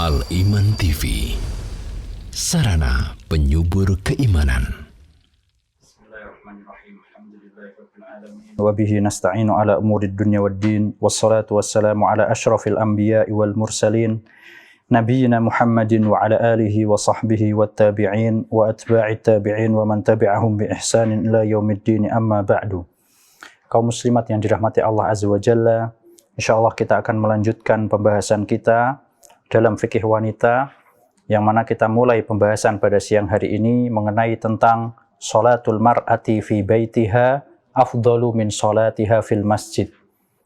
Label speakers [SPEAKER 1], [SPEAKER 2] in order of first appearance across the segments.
[SPEAKER 1] Al-Iman TV, sarana penyubur keimanan.
[SPEAKER 2] Bismillahirrahmanirrahim. Alhamdulillahirabbil alamin. Wa bihi nasta'inu ala umurid dunya waddin. Wassalatu wassalamu ala asyrafil anbiya'i wal mursalin. Nabiyyina Muhammadin wa ala alihi wa sahbihi wat tabi'in wa atba'it tabi'in wa man tabi'ahum bi ihsanin ila yaumiddin, amma ba'du. Kaum muslimat yang dirahmati Allah Azza wa Jalla, insyaallah kita akan melanjutkan pembahasan kita dalam fikih wanita, yang mana kita mulai pembahasan pada siang hari ini mengenai tentang sholatul mar'ati fi baitiha afdalu min sholatiha fil masjid.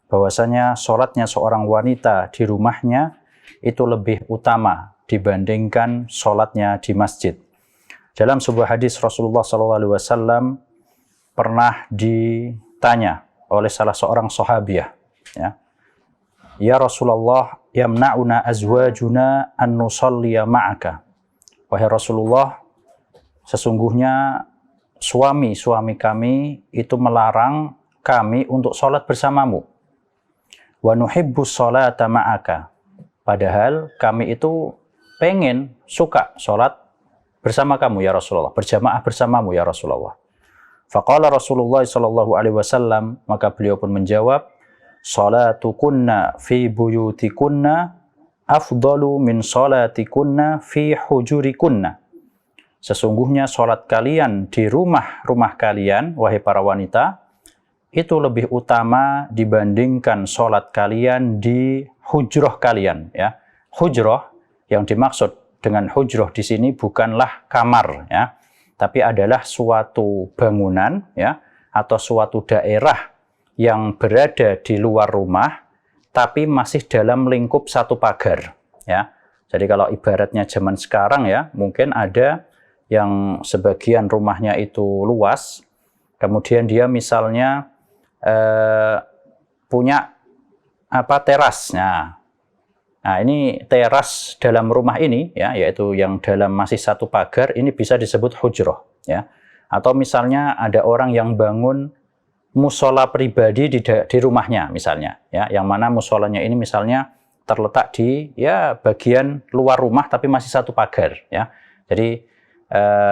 [SPEAKER 2] Bahwasanya sholatnya seorang wanita di rumahnya itu lebih utama dibandingkan sholatnya di masjid. Dalam sebuah hadis Rasulullah SAW pernah ditanya oleh salah seorang sahabiah, ya Rasulullah, yamna'una azwajuna an nusalliya ma'aka. Wahai Rasulullah, sesungguhnya suami-suami kami itu melarang kami untuk sholat bersamamu. Wa nuhibbus sholata ma'aka. Padahal kami itu suka sholat bersama kamu ya Rasulullah, berjamaah bersamamu ya Rasulullah. Faqala Rasulullah sallallahu alaihi wasallam, maka beliau pun menjawab, sholatukunna fi buyutikunna afdalu min sholatikunna fi hujurikunna. Sesungguhnya sholat kalian di rumah-rumah kalian, wahai para wanita, itu lebih utama dibandingkan sholat kalian di hujroh kalian. Ya. Hujroh, yang dimaksud dengan hujroh di sini bukanlah kamar, ya, tapi adalah suatu bangunan, ya, atau suatu daerah yang berada di luar rumah, tapi masih dalam lingkup satu pagar. Ya. Jadi kalau ibaratnya zaman sekarang, ya, mungkin ada yang sebagian rumahnya itu luas, kemudian dia misalnya punya terasnya. Nah, ini teras dalam rumah ini, ya, yaitu yang dalam masih satu pagar, ini bisa disebut hujroh. Ya. Atau misalnya ada orang yang bangun musola pribadi di rumahnya misalnya, ya, yang mana musolanya ini misalnya terletak di bagian luar rumah tapi masih satu pagar, ya. Jadi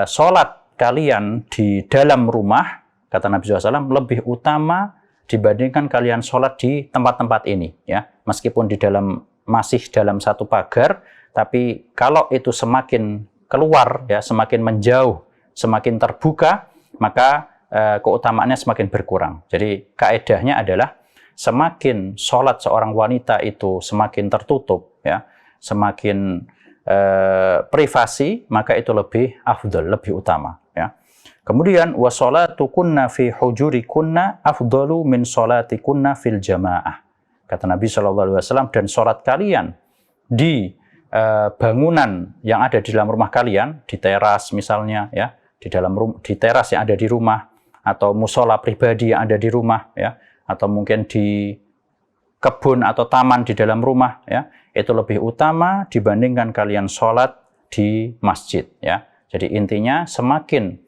[SPEAKER 2] sholat kalian di dalam rumah, kata Nabi SAW, lebih utama dibandingkan kalian sholat di tempat-tempat ini, ya, meskipun masih dalam satu pagar, tapi kalau itu semakin keluar, ya, semakin menjauh, semakin terbuka, maka keutamaannya semakin berkurang. Jadi kaedahnya adalah semakin sholat seorang wanita itu semakin tertutup, ya, semakin privasi, maka itu lebih afdal, lebih utama. Ya. Kemudian wa sholatukunna fi hujurikunna afdalu min sholatikunna fil jamaah. Kata Nabi SAW, dan sholat kalian di bangunan yang ada di dalam rumah kalian, di teras misalnya, ya, di teras yang ada di rumah, atau musola pribadi yang ada di rumah, ya, atau mungkin di kebun atau taman di dalam rumah, ya, itu lebih utama dibandingkan kalian sholat di masjid, ya. Jadi intinya semakin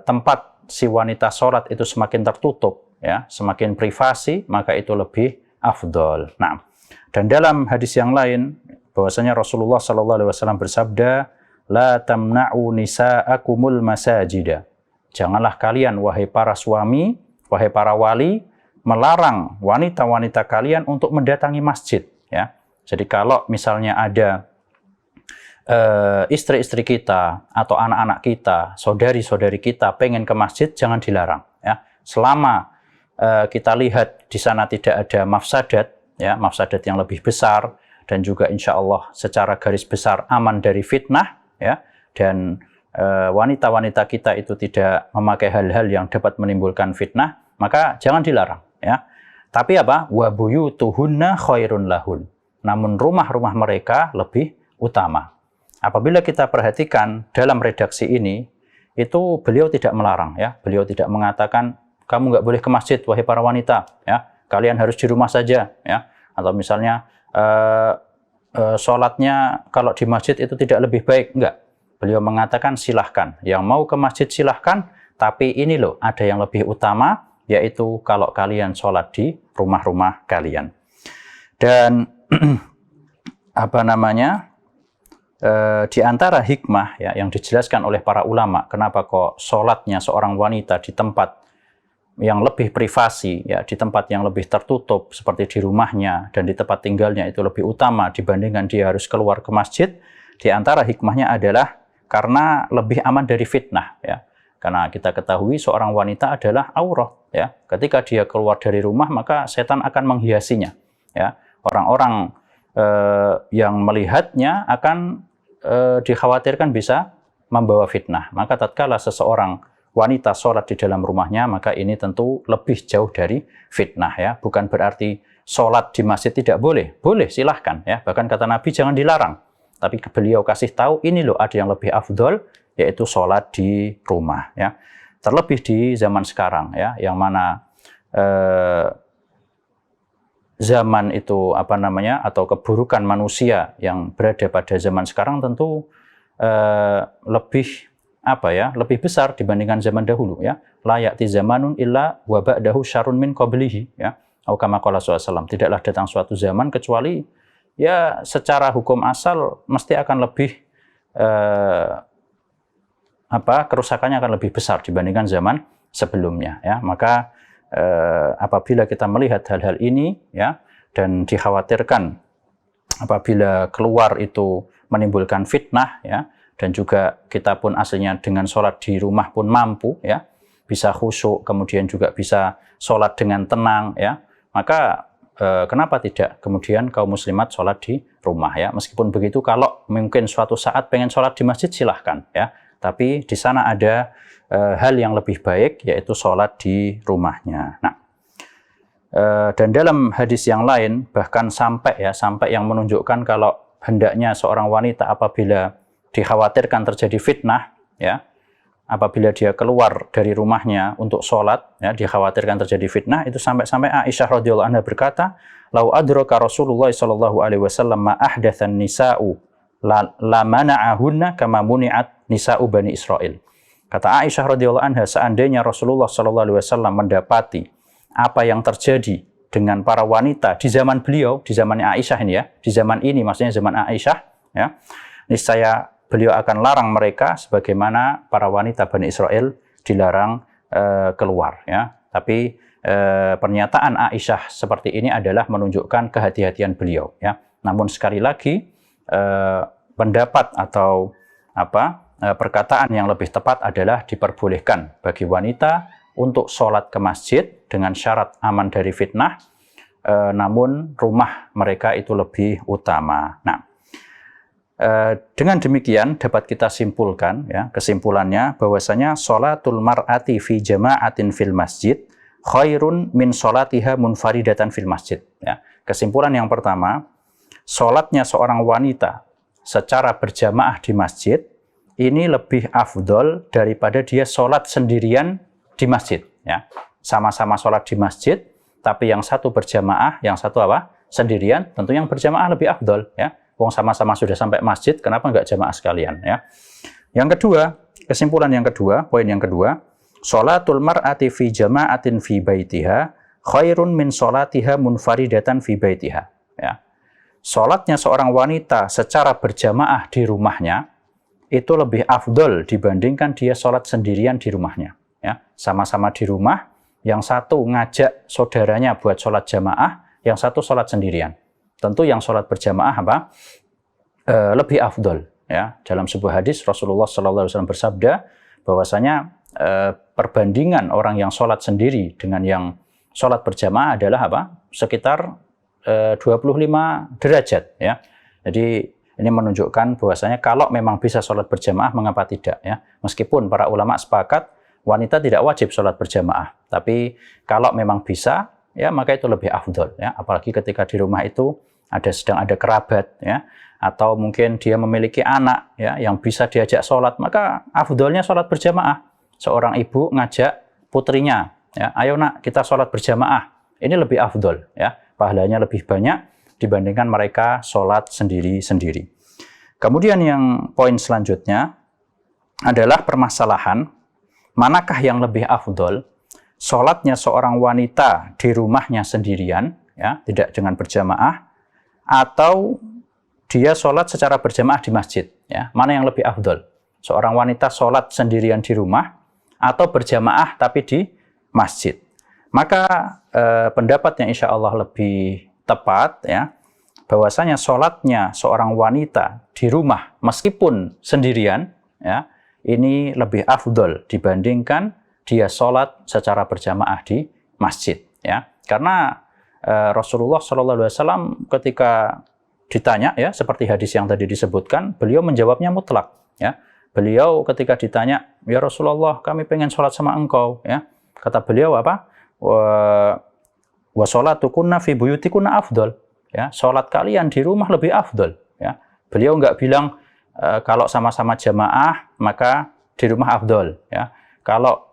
[SPEAKER 2] tempat si wanita sholat itu semakin tertutup, ya, semakin privasi, maka itu lebih afdol. Nah, dan dalam hadis yang lain bahwasanya Rasulullah SAW bersabda, la tamna'u nisa'akumul masajida. Janganlah kalian, wahai para suami, wahai para wali, melarang wanita-wanita kalian untuk mendatangi masjid. Ya. Jadi kalau misalnya ada istri-istri kita atau anak-anak kita, saudari-saudari kita pengen ke masjid, jangan dilarang. Ya. Selama kita lihat di sana tidak ada mafsadat, ya, mafsadat yang lebih besar, dan juga insya Allah secara garis besar aman dari fitnah, ya, dan wanita-wanita kita itu tidak memakai hal-hal yang dapat menimbulkan fitnah, maka jangan dilarang, ya. Tapi apa? Wa buyutuhunna khairun lahun. Namun rumah-rumah mereka lebih utama. Apabila kita perhatikan dalam redaksi ini, itu beliau tidak melarang, ya. Beliau tidak mengatakan kamu nggak boleh ke masjid, wahai para wanita, ya. Kalian harus di rumah saja, ya. Atau misalnya sholatnya kalau di masjid itu tidak lebih baik, enggak. Beliau mengatakan silahkan, yang mau ke masjid silahkan, tapi ini loh ada yang lebih utama, yaitu kalau kalian sholat di rumah-rumah kalian. Dan apa namanya, di antara hikmah ya yang dijelaskan oleh para ulama, kenapa kok sholatnya seorang wanita di tempat yang lebih privasi, ya, di tempat yang lebih tertutup seperti di rumahnya dan di tempat tinggalnya itu lebih utama dibandingkan dia harus keluar ke masjid. Di antara hikmahnya adalah karena lebih aman dari fitnah, ya. Karena kita ketahui seorang wanita adalah aurat, ya. Ketika dia keluar dari rumah maka setan akan menghiasinya, ya. Orang-orang yang melihatnya akan dikhawatirkan bisa membawa fitnah. Maka tatkala seseorang wanita sholat di dalam rumahnya, maka ini tentu lebih jauh dari fitnah, ya. Bukan berarti sholat di masjid tidak boleh. Boleh, silahkan, ya. Bahkan kata Nabi jangan dilarang. Tapi beliau kasih tahu ini loh ada yang lebih afdol, yaitu sholat di rumah, ya. Terlebih di zaman sekarang, ya, yang mana zaman itu apa namanya, atau keburukan manusia yang berada pada zaman sekarang tentu lebih apa ya, lebih besar dibandingkan zaman dahulu, ya. La ya'ti zamanun illa wa ba'dahu syarrun min qablihi, ya. Atau kama qala sallallahu, tidaklah datang suatu zaman kecuali ya secara hukum asal mesti akan lebih kerusakannya akan lebih besar dibandingkan zaman sebelumnya, ya. Maka apabila kita melihat hal-hal ini, ya, dan dikhawatirkan apabila keluar itu menimbulkan fitnah, ya, dan juga kita pun aslinya dengan sholat di rumah pun mampu, ya, bisa khusyuk, kemudian juga bisa sholat dengan tenang, ya, maka kenapa tidak kemudian kaum muslimat sholat di rumah, ya. Meskipun begitu, kalau mungkin suatu saat pengen sholat di masjid silahkan, ya, tapi di sana ada hal yang lebih baik, yaitu sholat di rumahnya. Nah, dan dalam hadis yang lain bahkan sampai yang menunjukkan kalau hendaknya seorang wanita apabila dikhawatirkan terjadi fitnah, ya, apabila dia keluar dari rumahnya untuk sholat, ya, dikhawatirkan terjadi fitnah, itu sampai-sampai Aisyah radhiyallahu anha berkata, "Lau adraka Rasulullah sallallahu alaihi wasallam ma ahdatsan nisa'u la mana'ahunna kama muni'at nisa'u Bani Israil." Kata Aisyah radhiyallahu anha, seandainya Rasulullah sallallahu alaihi wasallam mendapati apa yang terjadi dengan para wanita di zaman beliau, di zamannya Aisyah ini, ya, di zaman ini maksudnya zaman Aisyah, ya, niscaya beliau akan larang mereka sebagaimana para wanita Bani Israel dilarang keluar, ya. Tapi pernyataan Aisyah seperti ini adalah menunjukkan kehati-hatian beliau, ya. Namun sekali lagi pendapat atau perkataan yang lebih tepat adalah diperbolehkan bagi wanita untuk sholat ke masjid dengan syarat aman dari fitnah, namun rumah mereka itu lebih utama. Nah, dengan demikian dapat kita simpulkan, ya, kesimpulannya bahwasanya sholatul mar'ati fi jama'atin fil masjid khairun min sholatiha munfaridatan fil masjid, ya. Kesimpulan yang pertama, sholatnya seorang wanita secara berjamaah di masjid ini lebih afdol daripada dia sholat sendirian di masjid, ya. Sama-sama sholat di masjid, tapi yang satu berjamaah, yang satu sendirian, tentu yang berjamaah lebih afdol, ya. Wong sama-sama sudah sampai masjid, kenapa nggak jamaah sekalian, ya. Yang kedua, kesimpulan yang kedua, poin yang kedua, sholatul mar'ati fi jama'atin fi baitiha khairun min sholatiha munfaridatan fi baitiha, ya. Sholatnya seorang wanita secara berjamaah di rumahnya itu lebih afdol dibandingkan dia sholat sendirian di rumahnya, ya. Sama-sama di rumah, yang satu ngajak saudaranya buat sholat jamaah, yang satu sholat sendirian. Tentu yang sholat berjamaah lebih afdol, ya. Dalam sebuah hadis Rasulullah SAW bersabda bahwasanya perbandingan orang yang sholat sendiri dengan yang sholat berjamaah adalah sekitar 25 derajat, ya. Jadi ini menunjukkan bahwasanya kalau memang bisa sholat berjamaah, mengapa tidak, ya. Meskipun para ulama sepakat wanita tidak wajib sholat berjamaah, tapi kalau memang bisa, ya, maka itu lebih afdol, ya. Apalagi ketika di rumah itu sedang ada kerabat, ya, atau mungkin dia memiliki anak, ya, yang bisa diajak sholat, maka afdolnya sholat berjamaah. Seorang ibu ngajak putrinya, ya, ayo nak kita sholat berjamaah, ini lebih afdol, ya, pahalanya lebih banyak dibandingkan mereka sholat sendiri-sendiri. Kemudian yang poin selanjutnya adalah permasalahan manakah yang lebih afdol, sholatnya seorang wanita di rumahnya sendirian, ya, tidak dengan berjamaah, atau dia sholat secara berjamaah di masjid. Ya, mana yang lebih afdol? Seorang wanita sholat sendirian di rumah atau berjamaah tapi di masjid. Maka pendapat yang insya Allah lebih tepat, ya, bahwasanya sholatnya seorang wanita di rumah meskipun sendirian, ya, ini lebih afdol dibandingkan dia sholat secara berjamaah di masjid. Ya, karena Rasulullah SAW ketika ditanya, ya, seperti hadis yang tadi disebutkan, beliau menjawabnya mutlak. Ya, beliau ketika ditanya, ya Rasulullah, kami pengen sholat sama engkau. Ya, kata beliau apa? Wa sholatukunna fi buyutikunna afdol. Ya, sholat kalian di rumah lebih afdol. Ya, beliau nggak bilang kalau sama-sama jamaah maka di rumah afdol. Ya, kalau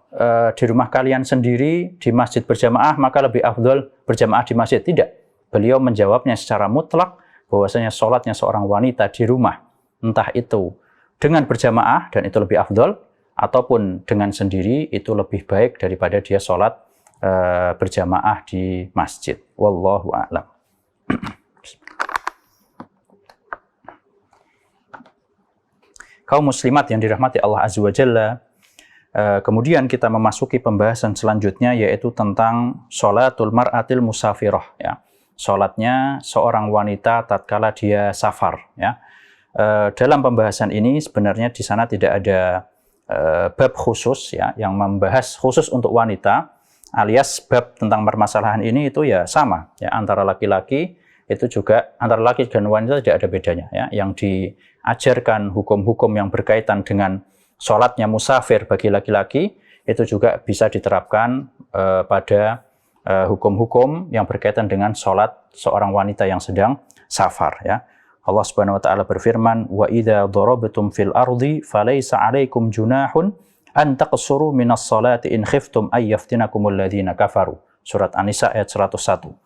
[SPEAKER 2] di rumah kalian sendiri di masjid berjamaah maka lebih afdol berjamaah di masjid. Tidak. Beliau menjawabnya secara mutlak bahwasanya sholatnya seorang wanita di rumah, entah itu dengan berjamaah dan itu lebih afdol, ataupun dengan sendiri itu lebih baik daripada dia sholat berjamaah di masjid. Wallahu a'lam. Kaum muslimat yang dirahmati Allah Azza wa Jalla, kemudian kita memasuki pembahasan selanjutnya, yaitu tentang sholatul mar'atil musafirah. Ya. Sholatnya seorang wanita tatkala dia safar. Ya. Dalam pembahasan ini sebenarnya di sana tidak ada bab khusus, ya, yang membahas khusus untuk wanita, alias bab tentang permasalahan ini itu ya sama, ya, antara laki-laki itu juga, antara laki dan wanita tidak ada bedanya. Ya. Yang diajarkan hukum-hukum yang berkaitan dengan sholatnya musafir bagi laki-laki itu juga bisa diterapkan pada hukum-hukum yang berkaitan dengan sholat seorang wanita yang sedang safar. Ya. Allah Subhanahu wa taala berfirman, "Wa idza darabtum fil ardi falaysa 'alaikum junahun an taqsuru minas salati in khiftum ay yaftinakumul ladzina kafaru." Surat An-Nisa ayat 101.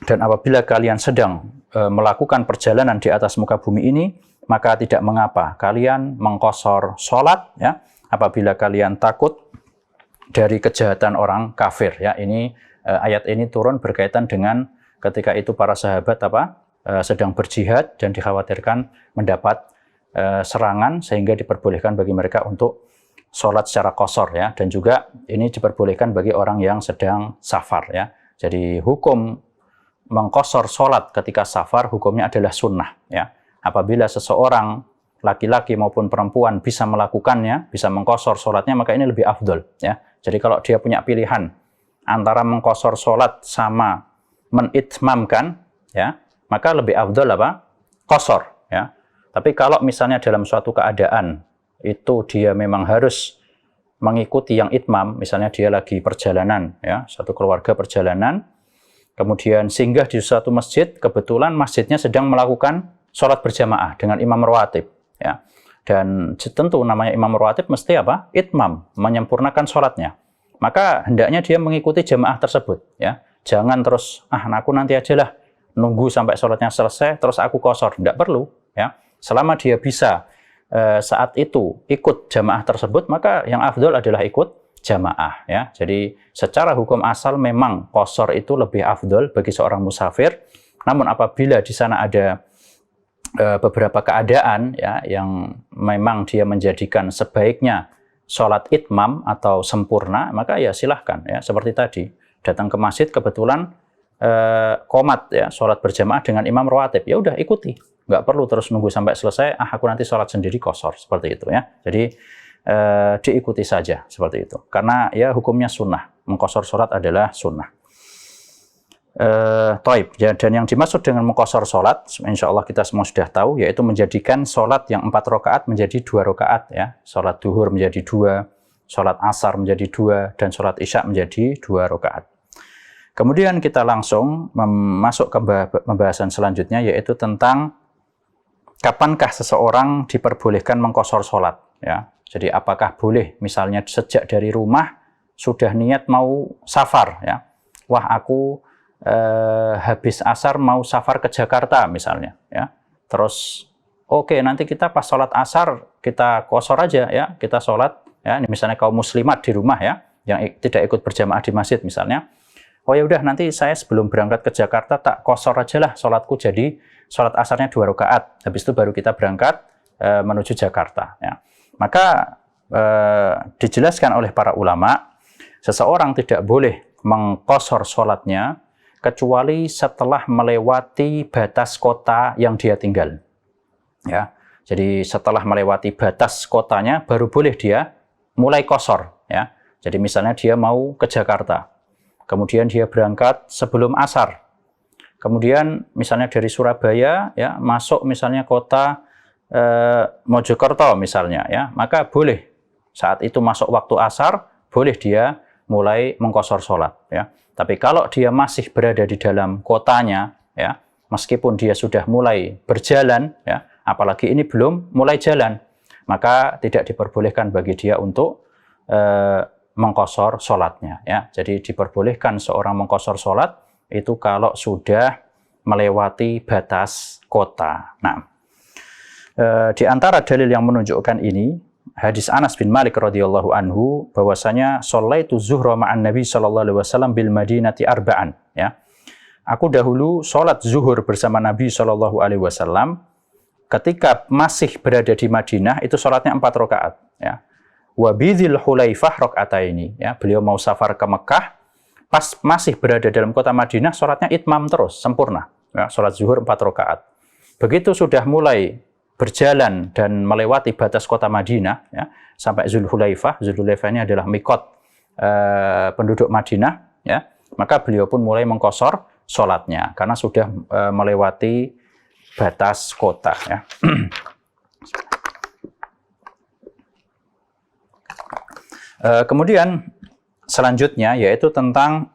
[SPEAKER 2] Dan apabila kalian sedang melakukan perjalanan di atas muka bumi ini, maka tidak mengapa kalian mengqashar salat, ya, apabila kalian takut dari kejahatan orang kafir. Ya, ini ayat ini turun berkaitan dengan ketika itu para sahabat sedang berjihad dan dikhawatirkan mendapat serangan, sehingga diperbolehkan bagi mereka untuk sholat secara qashar, ya, dan juga ini diperbolehkan bagi orang yang sedang safar. Ya. Jadi hukum mengqashar sholat ketika safar hukumnya adalah sunnah. Ya. Apabila seseorang laki-laki maupun perempuan bisa melakukannya, bisa mengqashar sholatnya, maka ini lebih afdol. Ya. Jadi kalau dia punya pilihan antara mengqashar sholat sama menitmamkan, ya, maka lebih afdol apa? Qashar. Ya. Tapi kalau misalnya dalam suatu keadaan itu dia memang harus mengikuti yang itmam, misalnya dia lagi perjalanan, ya, satu keluarga perjalanan, kemudian singgah di suatu masjid, kebetulan masjidnya sedang melakukan sholat berjamaah dengan imam rawatib, ya. Dan tentu namanya imam rawatib mesti apa? Itmam, menyempurnakan sholatnya. Maka hendaknya dia mengikuti jamaah tersebut, ya. Jangan terus, aku nanti aja lah, nunggu sampai sholatnya selesai, terus aku qashar. Tidak perlu, ya. Selama dia bisa saat itu ikut jamaah tersebut, maka yang afdol adalah ikut jamaah. Ya. Jadi secara hukum asal memang qashar itu lebih afdol bagi seorang musafir. Namun apabila di sana ada beberapa keadaan, ya, yang memang dia menjadikan sebaiknya sholat itmam atau sempurna, maka ya silahkan. Ya. Seperti tadi, datang ke masjid kebetulan qomat, ya, sholat berjamaah dengan imam rawatib, ya udah ikuti, nggak perlu terus nunggu sampai selesai, aku nanti sholat sendiri qashar, seperti itu. Ya. Jadi diikuti saja seperti itu, karena ya hukumnya sunnah, mengqashar sholat adalah sunnah. Taib, ya, dan yang dimaksud dengan mengqashar sholat, insya Allah kita semua sudah tahu, yaitu menjadikan sholat yang 4 rakaat menjadi 2 rakaat, ya. Sholat duhur menjadi 2, sholat asar menjadi 2, dan sholat isya menjadi 2 rakaat. Kemudian kita langsung masuk ke pembahasan selanjutnya, yaitu tentang kapankah seseorang diperbolehkan mengqashar sholat. Ya. Jadi apakah boleh misalnya sejak dari rumah sudah niat mau safar. Ya. Wah, aku habis asar mau safar ke Jakarta misalnya. Ya. Terus oke, nanti kita pas sholat asar kita qashar aja, ya, kita sholat. Ya. Ini misalnya kaum muslimat di rumah, ya, yang tidak ikut berjamaah di masjid misalnya. oh ya udah nanti saya sebelum berangkat ke Jakarta tak qashar aja lah sholatku, jadi sholat asarnya 2 rakaat, habis itu baru kita berangkat menuju Jakarta. Ya. Maka dijelaskan oleh para ulama, seseorang tidak boleh mengqashar sholatnya kecuali setelah melewati batas kota yang dia tinggal. Ya, jadi setelah melewati batas kotanya baru boleh dia mulai qashar. Ya, jadi misalnya dia mau ke Jakarta, kemudian dia berangkat sebelum asar. Kemudian misalnya dari Surabaya ya masuk misalnya kota Mojokerto misalnya ya, maka boleh saat itu masuk waktu asar boleh dia mulai mengqashar sholat ya. Tapi kalau dia masih berada di dalam kotanya ya, meskipun dia sudah mulai berjalan ya, apalagi ini belum mulai jalan, maka tidak diperbolehkan bagi dia untuk mengqashar sholatnya ya. Jadi diperbolehkan seorang mengqashar sholat itu kalau sudah melewati batas kota. Nah, di antara dalil yang menunjukkan ini, hadis Anas bin Malik radhiyallahu anhu bahwasanya shallaitu zuhra ma'an Nabi sallallahu alaihi wasallam bil Madinati arba'an ya. Aku dahulu sholat zuhur bersama Nabi sallallahu alaihi wasallam ketika masih berada di Madinah, itu sholatnya 4 rakaat ya. Wa bidzil Hulaifah rakaataini ya. Beliau mau safar ke Mekah, pas masih berada dalam kota Madinah, sholatnya itmam terus, sempurna ya, sholat zuhur 4 rakaat. Begitu sudah mulai berjalan dan melewati batas kota Madinah ya, sampai Zulhulaifah. Zulhulaifah ini adalah mikot penduduk Madinah ya, maka beliau pun mulai mengqashar sholatnya karena sudah melewati batas kota ya. Kemudian selanjutnya yaitu tentang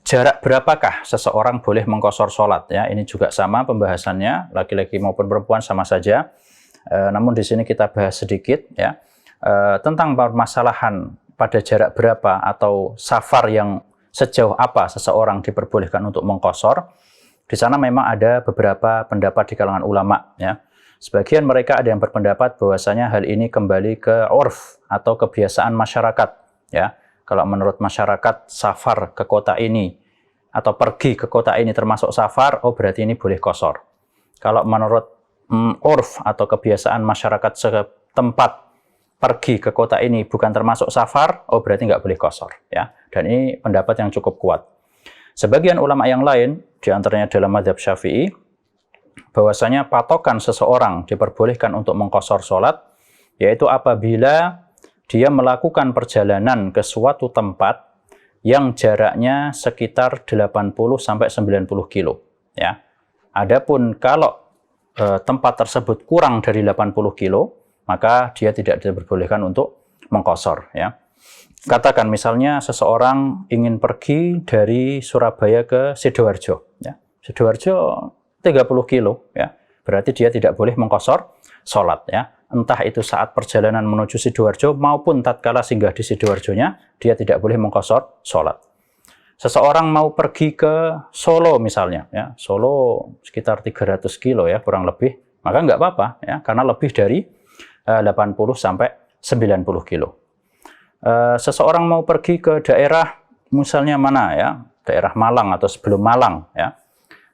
[SPEAKER 2] jarak berapakah seseorang boleh mengqashar sholat ya. Ini juga sama pembahasannya, laki-laki maupun perempuan sama saja. Namun di sini kita bahas sedikit ya tentang permasalahan pada jarak berapa atau safar yang sejauh apa seseorang diperbolehkan untuk mengqashar. Di sana memang ada beberapa pendapat di kalangan ulama ya. Sebagian mereka ada yang berpendapat bahwasanya hal ini kembali ke urf atau kebiasaan masyarakat ya. Kalau menurut masyarakat safar ke kota ini atau pergi ke kota ini termasuk safar, oh berarti ini boleh qashar. Kalau menurut urf atau kebiasaan masyarakat setempat pergi ke kota ini bukan termasuk safar, oh berarti nggak boleh qashar ya. Dan ini pendapat yang cukup kuat. Sebagian ulama yang lain, di antaranya dalam mazhab Syafi'i, bahwasanya patokan seseorang diperbolehkan untuk mengqashar sholat yaitu apabila dia melakukan perjalanan ke suatu tempat yang jaraknya sekitar 80 sampai 90 kilo ya. Adapun kalau tempat tersebut kurang dari 80 kilo, maka dia tidak diperbolehkan untuk mengqashar ya. Katakan misalnya seseorang ingin pergi dari Surabaya ke Sidoarjo ya. Sidoarjo 30 kilo ya. Berarti dia tidak boleh mengqashar sholat ya. Entah itu saat perjalanan menuju Sidoarjo maupun tatkala singgah di Sidoarjonya, dia tidak boleh mengqashar sholat. Seseorang mau pergi ke Solo misalnya ya. Solo sekitar 300 kilo ya kurang lebih, maka nggak apa-apa ya, karena lebih dari 80 sampai 90 kilo. Seseorang mau pergi ke daerah misalnya mana ya, daerah Malang atau sebelum Malang ya,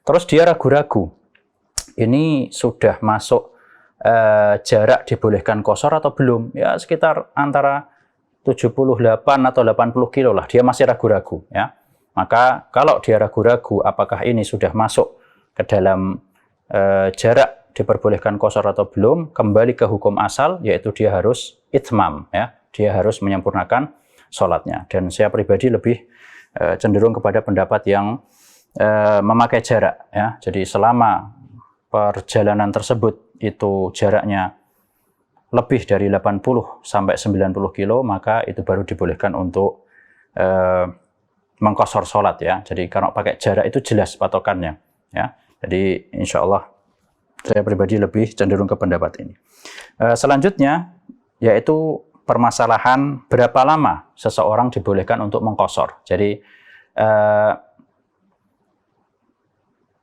[SPEAKER 2] terus dia ragu-ragu ini sudah masuk jarak dibolehkan qashar atau belum ya, sekitar antara 78 atau 80 kilo lah, dia masih ragu-ragu ya. Maka kalau dia ragu-ragu apakah ini sudah masuk ke dalam jarak diperbolehkan qashar atau belum, kembali ke hukum asal yaitu dia harus itmam ya. Dia harus menyempurnakan sholatnya. Dan saya pribadi lebih cenderung kepada pendapat yang memakai jarak ya. Jadi selama perjalanan tersebut itu jaraknya lebih dari 80 sampai 90 kilo, maka itu baru dibolehkan untuk mengqashar sholat ya. Jadi kalau pakai jarak itu jelas patokannya ya. Jadi insya Allah saya pribadi lebih cenderung ke pendapat ini. Selanjutnya yaitu permasalahan berapa lama seseorang dibolehkan untuk mengqashar. Jadi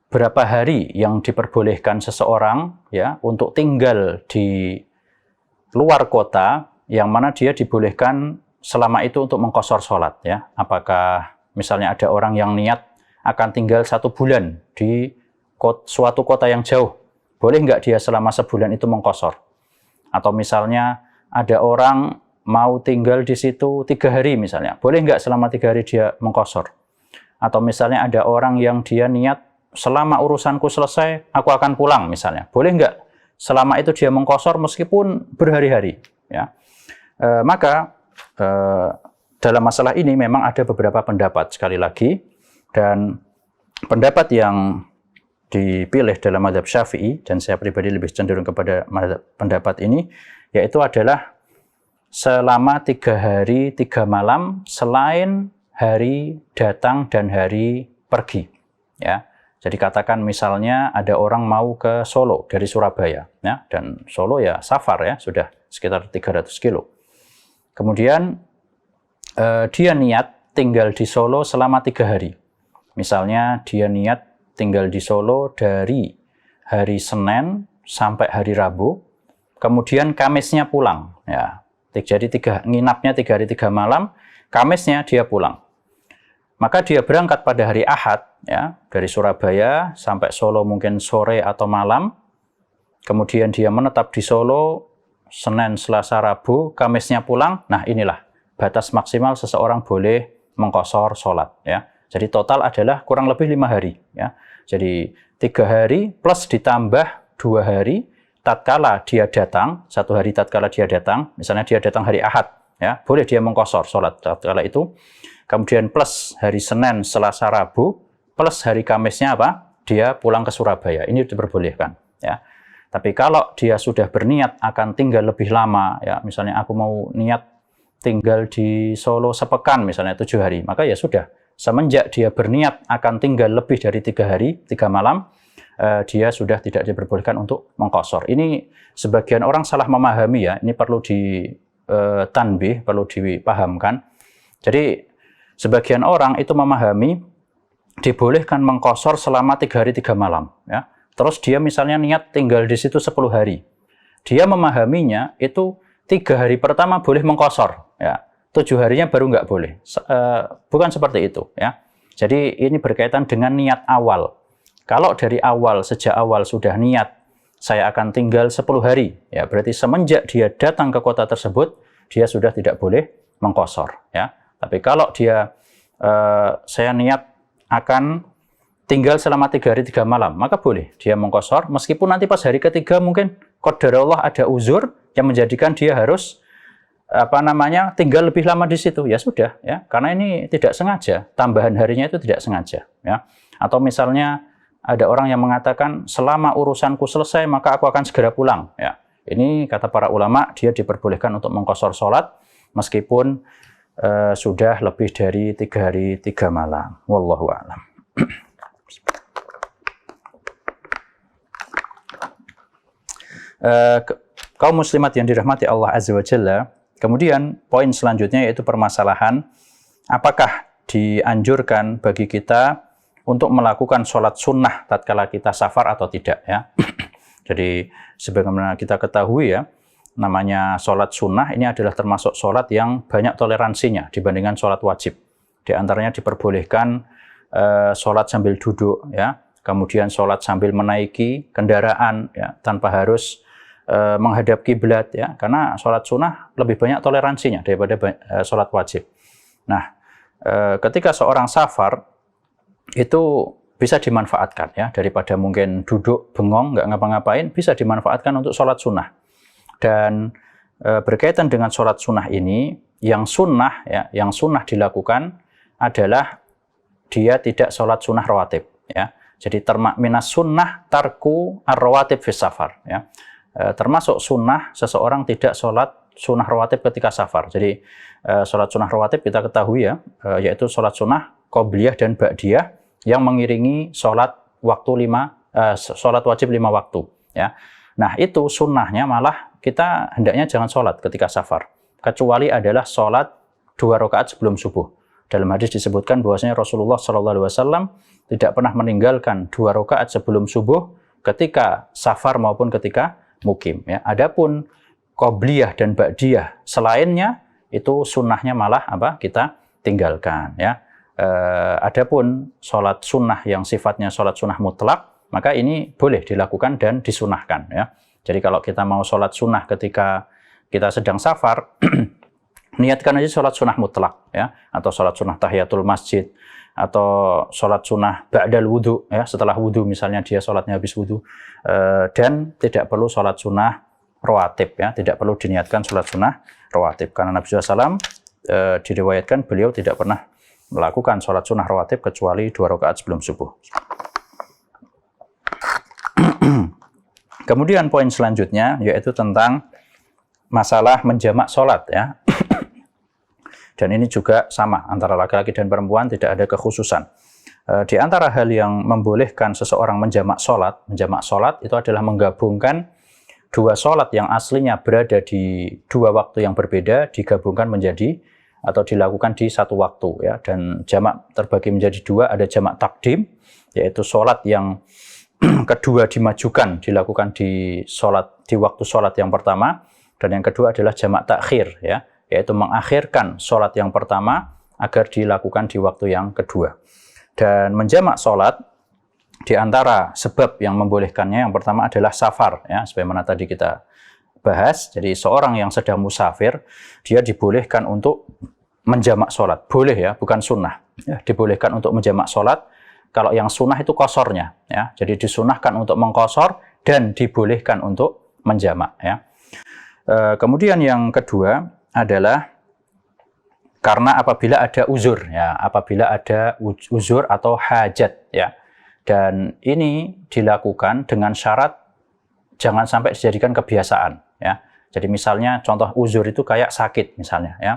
[SPEAKER 2] berapa hari yang diperbolehkan seseorang ya untuk tinggal di luar kota, yang mana dia dibolehkan selama itu untuk mengqashar sholat ya. Apakah misalnya ada orang yang niat akan tinggal 1 bulan di suatu kota yang jauh, boleh nggak dia selama sebulan itu mengqashar? Atau misalnya ada orang mau tinggal di situ 3 hari misalnya, boleh nggak selama 3 hari dia mengqashar? Atau misalnya ada orang yang dia niat selama urusanku selesai, aku akan pulang misalnya, boleh nggak selama itu dia mengqashar meskipun berhari-hari ya. Maka dalam masalah ini memang ada beberapa pendapat sekali lagi, dan pendapat yang dipilih dalam mazhab Syafi'i, dan saya pribadi lebih cenderung kepada pendapat ini, yaitu adalah selama 3 hari 3 malam selain hari datang dan hari pergi ya. Jadi katakan misalnya ada orang mau ke Solo dari Surabaya ya, dan Solo ya safar ya, sudah sekitar 300 kilo. Kemudian dia niat tinggal di Solo selama 3 hari. Misalnya dia niat tinggal di Solo dari hari Senin sampai hari Rabu, kemudian Kamisnya pulang ya. Jadi nginapnya 3 hari 3 malam, Kamisnya dia pulang. Maka dia berangkat pada hari Ahad ya, dari Surabaya sampai Solo mungkin sore atau malam. Kemudian dia menetap di Solo Senin, Selasa, Rabu, Kamisnya pulang. Nah, inilah batas maksimal seseorang boleh mengqashar sholat ya. Jadi total adalah kurang lebih 5 hari ya. Jadi 3 hari plus ditambah 2 hari tatkala dia datang, 1 hari tatkala dia datang, misalnya dia datang hari Ahad ya, boleh dia mengqashar sholat tatkala itu. Kemudian plus hari Senin, Selasa, Rabu, plus hari Kamisnya apa? Dia pulang ke Surabaya. Ini diperbolehkan ya. Tapi kalau dia sudah berniat akan tinggal lebih lama ya, misalnya aku mau niat tinggal di Solo sepekan misalnya 7 hari, maka ya sudah, semenjak dia berniat akan tinggal lebih dari 3 hari 3 malam, dia sudah tidak diperbolehkan untuk mengqashar. Ini sebagian orang salah memahami ya, ini perlu ditanbih, perlu dipahamkan. Jadi sebagian orang itu memahami dibolehkan mengqashar selama 3 hari 3 malam ya. Terus dia misalnya niat tinggal di situ 10 hari. Dia memahaminya itu 3 hari pertama boleh mengqashar ya. 7 harinya baru nggak boleh. Bukan seperti itu ya. Jadi ini berkaitan dengan niat awal. Kalau dari awal, sejak awal sudah niat saya akan tinggal 10 hari ya, berarti semenjak dia datang ke kota tersebut dia sudah tidak boleh mengqashar ya. Tapi kalau dia saya niat akan tinggal selama 3 hari 3 malam, maka boleh dia mengqashar, meskipun nanti pas hari ketiga mungkin qadarullah ada uzur yang menjadikan dia harus tinggal lebih lama di situ, ya sudah ya, karena ini tidak sengaja, tambahan harinya itu tidak sengaja ya. Atau misalnya ada orang yang mengatakan selama urusanku selesai maka aku akan segera pulang ya. Ini kata para ulama dia diperbolehkan untuk mengqashar sholat meskipun sudah lebih dari 3 hari 3 malam. Wallahu a'lam. Kaum muslimat yang dirahmati Allah Azza wa Jalla, kemudian poin selanjutnya yaitu permasalahan apakah dianjurkan bagi kita untuk melakukan sholat sunnah tatkala kita safar atau tidak ya. Jadi sebagaimana kita ketahui ya, namanya sholat sunnah ini adalah termasuk sholat yang banyak toleransinya dibandingkan sholat wajib. Di antaranya diperbolehkan sholat sambil duduk ya, kemudian sholat sambil menaiki kendaraan ya, tanpa harus menghadap kiblat ya, karena sholat sunnah lebih banyak toleransinya daripada sholat wajib. Nah, ketika seorang safar itu bisa dimanfaatkan ya, daripada mungkin duduk bengong nggak ngapa-ngapain, bisa dimanfaatkan untuk sholat sunnah. Dan berkaitan dengan sholat sunnah ini, yang sunnah ya, yang sunnah dilakukan adalah dia tidak sholat sunnah rawatib ya. Jadi minas sunnah tarku ar-rawatib fis safar ya. Termasuk sunnah seseorang tidak sholat sunnah rawatib ketika safar. Jadi sholat sunnah rawatib kita ketahui ya, yaitu sholat sunnah qobliyah dan ba'diyah yang mengiringi sholat waktu sholat wajib 5 waktu ya. Nah itu sunnahnya malah kita hendaknya jangan sholat ketika safar, kecuali adalah sholat 2 rakaat sebelum subuh. Dalam hadis disebutkan bahwasanya Rasulullah SAW tidak pernah meninggalkan 2 rakaat sebelum subuh ketika safar maupun ketika mukim ya. Adapun qobliyah dan ba'diyah selainnya itu sunnahnya malah kita tinggalkan ya. Adapun sholat sunnah yang sifatnya sholat sunnah mutlak, maka ini boleh dilakukan dan disunahkan ya. Jadi kalau kita mau sholat sunnah ketika kita sedang safar, niatkan aja sholat sunnah mutlak ya, atau sholat sunnah tahiyatul masjid, atau sholat sunnah ba'dal wudu ya, setelah wudu misalnya dia sholatnya habis wudu, dan tidak perlu sholat sunnah rawatib ya, tidak perlu diniatkan sholat sunnah rawatib karena Nabi SAW diriwayatkan beliau tidak pernah melakukan sholat sunnah rawatib kecuali 2 rakaat sebelum subuh. Kemudian poin selanjutnya yaitu tentang masalah menjamak sholat ya. Dan ini juga sama, antara laki-laki dan perempuan tidak ada kekhususan. Di antara hal yang membolehkan seseorang menjamak sholat itu adalah menggabungkan 2 sholat yang aslinya berada di 2 waktu yang berbeda, digabungkan menjadi atau dilakukan di 1 waktu ya. Dan jamak terbagi menjadi 2, ada jamak takdim, yaitu sholat yang kedua dimajukan, dilakukan di waktu sholat yang pertama, dan yang kedua adalah jamak takhir ya, yaitu mengakhirkan sholat yang pertama agar dilakukan di waktu yang kedua. Dan menjamak sholat, di antara sebab yang membolehkannya, yang pertama adalah safar, ya, sebagaimana tadi kita bahas. Jadi seorang yang sedang musafir, dia dibolehkan untuk menjamak sholat. Boleh ya, bukan sunnah. Ya, dibolehkan untuk menjamak sholat. Kalau yang sunnah itu kosornya. Ya. Jadi disunahkan untuk mengkosor dan dibolehkan untuk menjamak. Ya. Kemudian yang kedua adalah karena apabila ada uzur, ya, apabila ada uzur atau hajat, ya, dan ini dilakukan dengan syarat jangan sampai dijadikan kebiasaan, ya. Jadi misalnya contoh uzur itu kayak sakit misalnya, ya,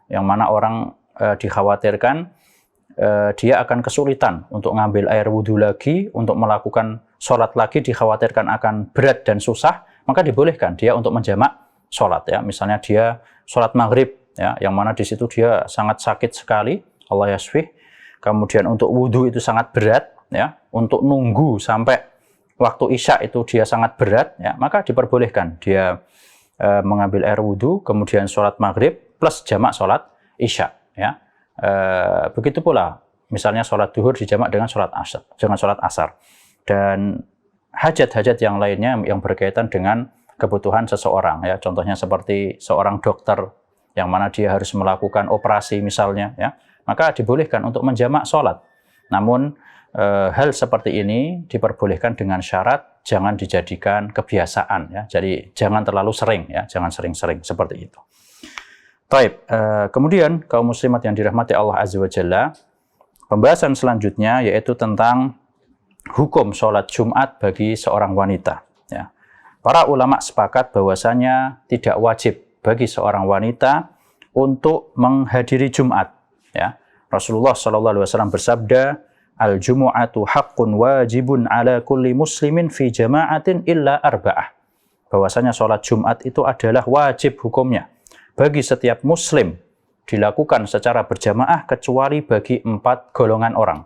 [SPEAKER 2] yang mana orang dikhawatirkan dia akan kesulitan untuk ngambil air wudhu lagi, untuk melakukan sholat lagi dikhawatirkan akan berat dan susah, maka dibolehkan dia untuk menjamak sholat, ya. Misalnya dia sholat maghrib, ya, yang mana di situ dia sangat sakit sekali, Allah yasfih. Kemudian untuk wudhu itu sangat berat, ya. Untuk nunggu sampai waktu isya itu dia sangat berat, ya. Maka diperbolehkan dia mengambil air wudhu, kemudian sholat maghrib plus jamak sholat isya, ya. Begitu pula misalnya sholat duhur dijamak dengan sholat asar, dan hajat-hajat yang lainnya yang berkaitan dengan kebutuhan seseorang, ya. Contohnya seperti seorang dokter yang mana dia harus melakukan operasi misalnya, ya, maka dibolehkan untuk menjamak sholat. Namun hal seperti ini diperbolehkan dengan syarat jangan dijadikan kebiasaan, ya. Jadi jangan terlalu sering, ya, jangan sering-sering seperti itu. Taib. Kemudian kaum muslimat yang dirahmati Allah Azza wa Jalla, pembahasan selanjutnya yaitu tentang hukum sholat Jumat bagi seorang wanita, ya. Para ulama sepakat bahwasanya tidak wajib bagi seorang wanita untuk menghadiri Jumat, ya. Rasulullah SAW bersabda, al-jumu'atu haqqun wajibun ala kulli muslimin fi jama'atin illa arba'ah. Bahwasanya sholat Jumat itu adalah wajib hukumnya bagi setiap muslim, dilakukan secara berjamaah kecuali bagi 4 golongan orang.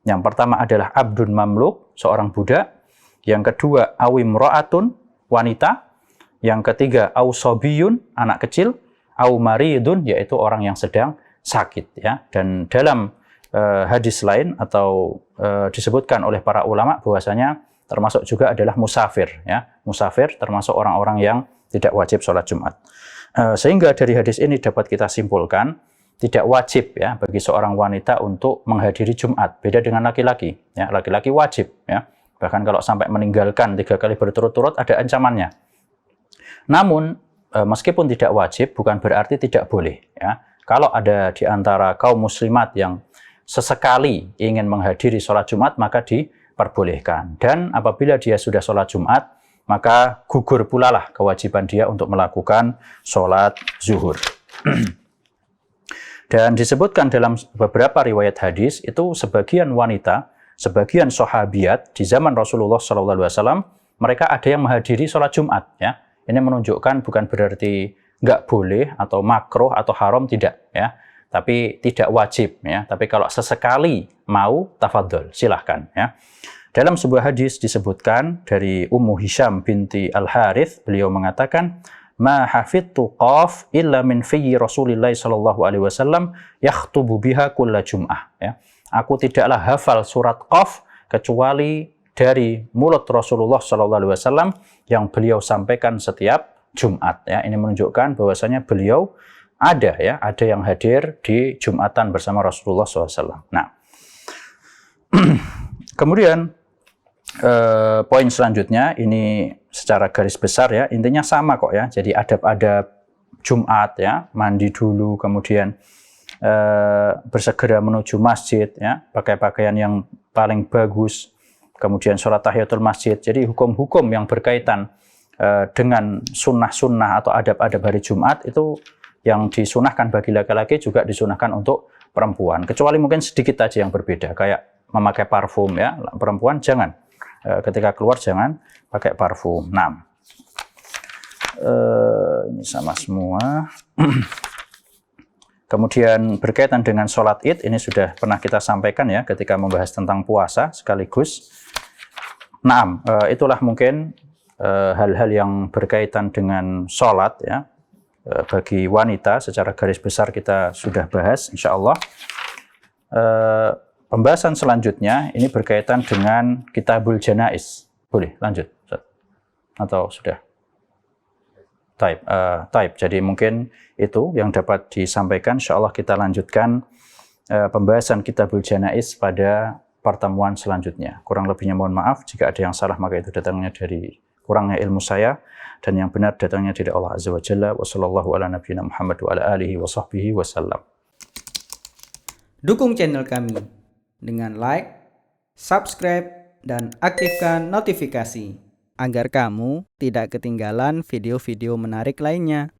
[SPEAKER 2] Yang pertama adalah abdun mamluk, seorang budak. Yang kedua awim ra'atun, wanita. Yang ketiga ausobiyun, anak kecil. Au maridun, yaitu orang yang sedang sakit, ya. Dan dalam hadis lain atau disebutkan oleh para ulama bahwasanya termasuk juga adalah musafir, ya. Musafir termasuk orang-orang yang tidak wajib sholat Jumat. Sehingga dari hadis ini dapat kita simpulkan tidak wajib, ya, bagi seorang wanita untuk menghadiri Jumat. Beda dengan laki-laki, ya. Laki-laki wajib, ya. Bahkan kalau sampai meninggalkan 3 kali berturut-turut ada ancamannya. Namun meskipun tidak wajib bukan berarti tidak boleh, ya. Kalau ada di antara kaum muslimat yang sesekali ingin menghadiri sholat Jumat maka diperbolehkan. Dan apabila dia sudah sholat Jumat maka gugur pula lah kewajiban dia untuk melakukan sholat zuhur. Dan disebutkan dalam beberapa riwayat hadis itu sebagian wanita, sebagian sahabiat di zaman Rasulullah SAW, mereka ada yang menghadiri sholat Jumat, ya. Ini menunjukkan bukan berarti nggak boleh atau makruh atau haram, tidak, ya. Tapi tidak wajib, ya. Tapi kalau sesekali mau, tafadhol, silahkan, ya. Dalam sebuah hadis disebutkan dari Ummu Hisham binti Al-Harith, beliau mengatakan, ma hafidtu qaf illa min fiyyi Rasulillah sallallahu alaihi wasallam yakhtubu biha kulla jum'ah, ya. Aku tidaklah hafal surat qaf kecuali dari mulut Rasulullah sallallahu alaihi wasallam yang beliau sampaikan setiap Jumat, ya. Ini menunjukkan bahwasanya beliau ada, ya, ada yang hadir di Jumatan bersama Rasulullah SAW. Nah, kemudian poin selanjutnya ini secara garis besar, ya, intinya sama kok, ya. Jadi adab-adab Jumat, ya, mandi dulu, kemudian bersegera menuju masjid, ya, pakai pakaian yang paling bagus, kemudian sholat tahiyatul masjid. Jadi hukum-hukum yang berkaitan dengan sunnah-sunnah atau adab-adab hari Jumat itu yang disunahkan bagi laki-laki juga disunahkan untuk perempuan. Kecuali mungkin sedikit aja yang berbeda, kayak memakai parfum, ya. Perempuan jangan, ketika keluar jangan pakai parfum. Nah, ini sama semua. Kemudian berkaitan dengan sholat id, ini sudah pernah kita sampaikan, ya, ketika membahas tentang puasa sekaligus. Nah, itulah mungkin hal-hal yang berkaitan dengan sholat, ya, bagi wanita secara garis besar kita sudah bahas, insya Allah. Pembahasan selanjutnya ini berkaitan dengan Kitabul Janaiz. Boleh lanjut, atau sudah? Taib. Jadi mungkin itu yang dapat disampaikan. Insya Allah kita lanjutkan pembahasan Kitabul Janaiz pada pertemuan selanjutnya. Kurang lebihnya mohon maaf. Jika ada yang salah maka itu datangnya dari kurangnya ilmu saya, dan yang benar datangnya dari Allah Azza wa Jalla. Wa sallallahu ala nabiyyina Muhammad wa ala alihi wa sahbihi wa sallam.
[SPEAKER 3] Dukung channel kami dengan like, subscribe, dan aktifkan notifikasi agar kamu tidak ketinggalan video-video menarik lainnya.